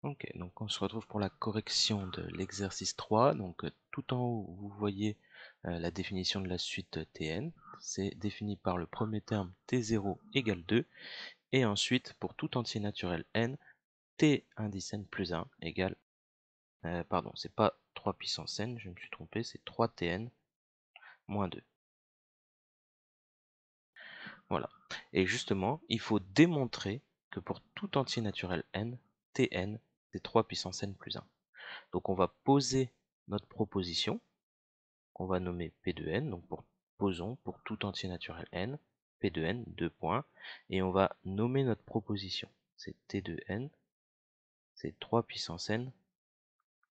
Ok, donc on se retrouve pour la correction de l'exercice 3. Donc tout en haut, vous voyez la définition de la suite Tn. C'est défini par le premier terme T0 égale 2. Et ensuite, pour tout entier naturel n, T indice n plus 1 égale... pardon, c'est pas 3 puissance n, je me suis trompé, c'est 3Tn moins 2. Voilà. Et justement, il faut démontrer que pour tout entier naturel n, Tn, c'est 3 puissance n plus 1. Donc on va poser notre proposition, qu'on va nommer P de n, donc posons pour tout entier naturel n, P de n, 2 points, et on va nommer notre proposition. C'est T de n, c'est 3 puissance n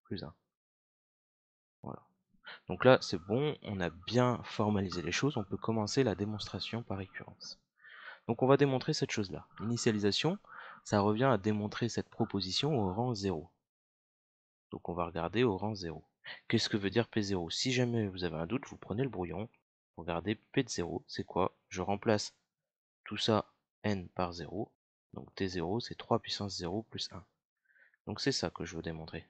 plus 1. Voilà. Donc là, c'est bon, on a bien formalisé les choses, on peut commencer la démonstration par récurrence. Donc on va démontrer cette chose-là. L'initialisation, ça revient à démontrer cette proposition au rang 0. Donc on va regarder au rang 0. Qu'est-ce que veut dire P0? Si jamais vous avez un doute, vous prenez le brouillon, vous regardez P de 0, c'est quoi? Je remplace tout ça n par 0, donc T0 c'est 3 puissance 0 plus 1. Donc c'est ça que je veux démontrer.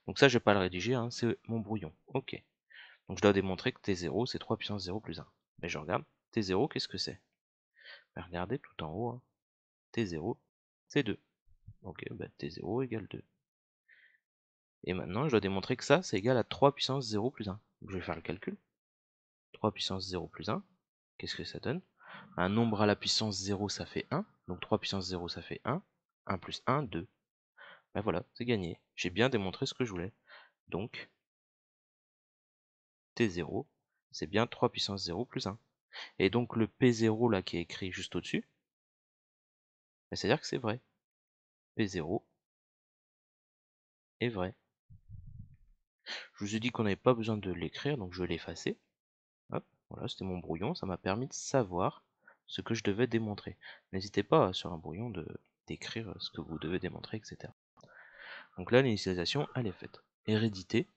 Donc ça je vais pas le rédiger, hein, c'est mon brouillon. Ok. Donc je dois démontrer que T0 c'est 3 puissance 0 plus 1. Mais je regarde, T0 qu'est-ce que c'est? Ben, regardez tout en haut, hein. T0 c'est 2. Ok, ben T0 égale 2. Et maintenant je dois démontrer que ça c'est égal à 3 puissance 0 plus 1. Donc, je vais faire le calcul. 3 puissance 0 plus 1, qu'est-ce que ça donne? Un nombre à la puissance 0 ça fait 1, donc 3 puissance 0 ça fait 1, 1 plus 1, 2. Ben voilà, c'est gagné. J'ai bien démontré ce que je voulais. Donc, T0, c'est bien 3 puissance 0 plus 1. Et donc le P0 là qui est écrit juste au-dessus, ben, c'est-à-dire que c'est vrai. P0 est vrai. Je vous ai dit qu'on n'avait pas besoin de l'écrire, donc je vais l'effacer. Hop, voilà, c'était mon brouillon, ça m'a permis de savoir ce que je devais démontrer. N'hésitez pas sur un brouillon d'écrire ce que vous devez démontrer, etc. Donc là, l'initialisation, elle est faite. Hérédité,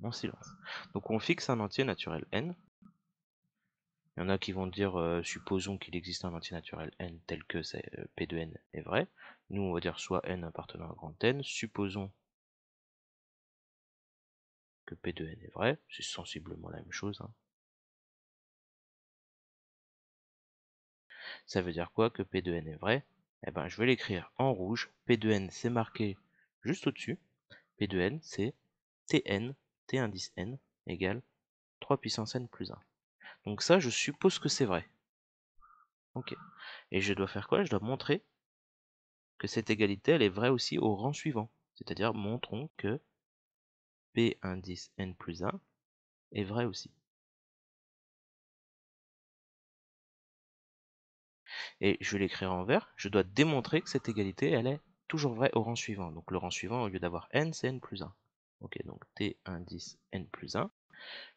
en silence. Donc on fixe un entier naturel n. Il y en a qui vont dire, supposons qu'il existe un entier naturel n tel que P de n est vrai. Nous, on va dire soit n appartenant à grand n. Supposons que P de n est vrai. C'est sensiblement la même chose, hein. Ça veut dire quoi que P de n est vrai? Eh ben, je vais l'écrire en rouge. P de n, c'est marqué juste au-dessus. P de n, c'est Tn, T indice n, égale 3 puissance n plus 1. Donc ça, je suppose que c'est vrai. Ok. Et je dois faire quoi? Je dois montrer que cette égalité, elle est vraie aussi au rang suivant. C'est-à-dire, montrons que P indice n plus 1 est vrai aussi. Et je vais l'écrire en vert. Je dois démontrer que cette égalité, elle est toujours vraie au rang suivant. Donc le rang suivant, au lieu d'avoir n, c'est n plus 1. Ok, donc T indice n plus 1.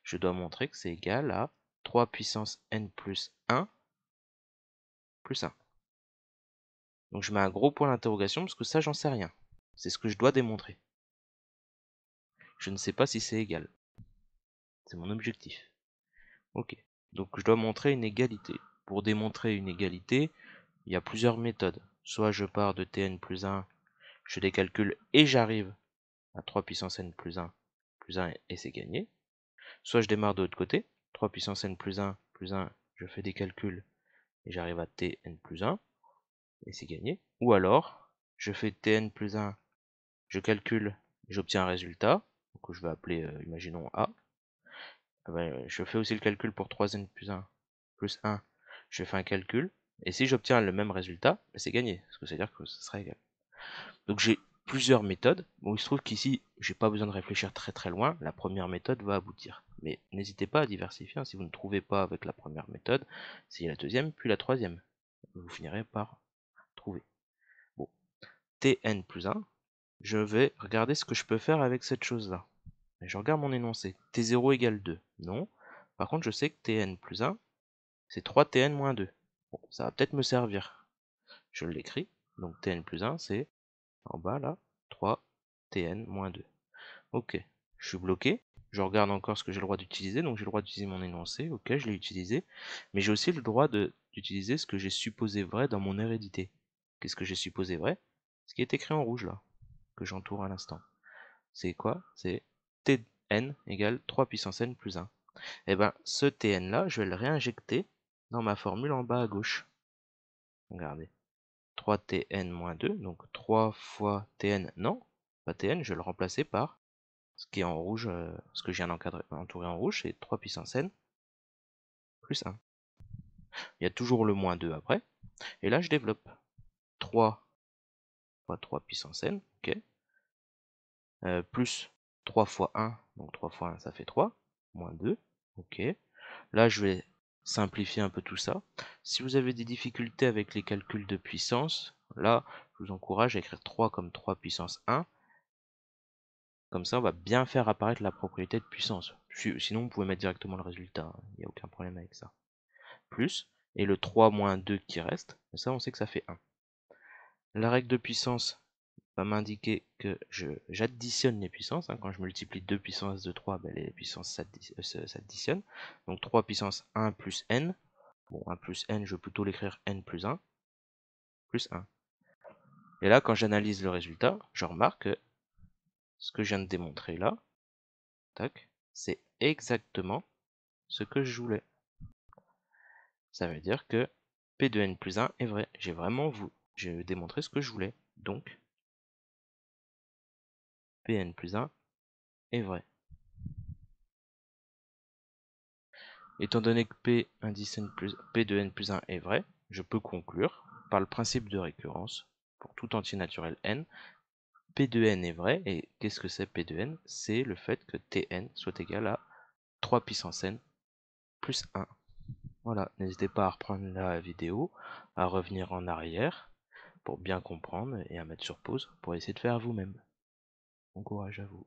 Je dois montrer que c'est égal à 3 puissance n plus 1 plus 1. Donc je mets un gros point d'interrogation parce que ça, j'en sais rien. C'est ce que je dois démontrer. Je ne sais pas si c'est égal. C'est mon objectif. Ok. Donc je dois montrer une égalité. Pour démontrer une égalité, il y a plusieurs méthodes. Soit je pars de Tn plus 1, je les calcule et j'arrive à 3 puissance n plus 1 et c'est gagné. Soit je démarre de l'autre côté, 3 puissance n plus 1, je fais des calculs et j'arrive à Tn plus 1 et c'est gagné. Ou alors, je fais Tn plus 1, je calcule, j'obtiens un résultat, que je vais appeler, imaginons A. Je fais aussi le calcul pour 3n plus 1 plus 1, je fais un calcul, et si j'obtiens le même résultat, c'est gagné, parce que ça veut dire que ce sera égal. Donc j'ai plusieurs méthodes. Bon, il se trouve qu'ici, j'ai pas besoin de réfléchir très très loin, la première méthode va aboutir. Mais n'hésitez pas à diversifier, hein, si vous ne trouvez pas avec la première méthode, c'est la deuxième, puis la troisième. Vous finirez par trouver. Bon, Tn plus 1, je vais regarder ce que je peux faire avec cette chose-là. Et je regarde mon énoncé. T0 égale 2. Non. Par contre, je sais que Tn plus 1, c'est 3Tn moins 2. Bon, ça va peut-être me servir. Je l'écris. Donc Tn plus 1, c'est en bas là, 3Tn moins 2. Ok, je suis bloqué. Je regarde encore ce que j'ai le droit d'utiliser. Donc j'ai le droit d'utiliser mon énoncé. Ok, je l'ai utilisé. Mais j'ai aussi le droit d'utiliser ce que j'ai supposé vrai dans mon hérédité. Qu'est-ce que j'ai supposé vrai? Ce qui est écrit en rouge là. que j'entoure à l'instant. C'est quoi? C'est Tn égale 3 puissance n plus 1. Et ben ce Tn là, je vais le réinjecter dans ma formule en bas à gauche. Regardez. 3Tn moins 2, donc 3 fois Tn, non, pas Tn, je vais le remplacer par ce qui est en rouge, ce que je viens d'entourer en rouge, c'est 3 puissance n plus 1. Il y a toujours le moins 2 après, et là je développe 3 fois 3 puissance n, ok, plus 3 fois 1, donc 3 fois 1 ça fait 3, moins 2, ok. Là je vais simplifier un peu tout ça. Si vous avez des difficultés avec les calculs de puissance, là je vous encourage à écrire 3 comme 3 puissance 1. Comme ça, on va bien faire apparaître la propriété de puissance. Sinon, vous pouvez mettre directement le résultat, il n'y a aucun problème avec ça. Plus, et le 3 moins 2 qui reste, ça on sait que ça fait 1. La règle de puissance va m'indiquer que j'additionne les puissances. Quand je multiplie 2 puissance de 3, ben les puissances s'additionnent. Donc 3 puissance 1 plus n. Bon, 1 plus n, je vais plutôt l'écrire n plus 1, plus 1. Et là, quand j'analyse le résultat, je remarque que ce que je viens de démontrer là, tac, c'est exactement ce que je voulais. Ça veut dire que P de n plus 1 est vrai. J'ai démontré ce que je voulais. Donc, Pn plus 1 est vrai. Étant donné que P de n plus 1 est vrai, je peux conclure, par le principe de récurrence, pour tout entier naturel n, P de n est vrai. Et qu'est-ce que c'est P de n? C'est le fait que Tn soit égal à 3 puissance n plus 1. Voilà, n'hésitez pas à reprendre la vidéo, à revenir en arrière pour bien comprendre et à mettre sur pause pour essayer de faire vous-même. Bon courage à vous.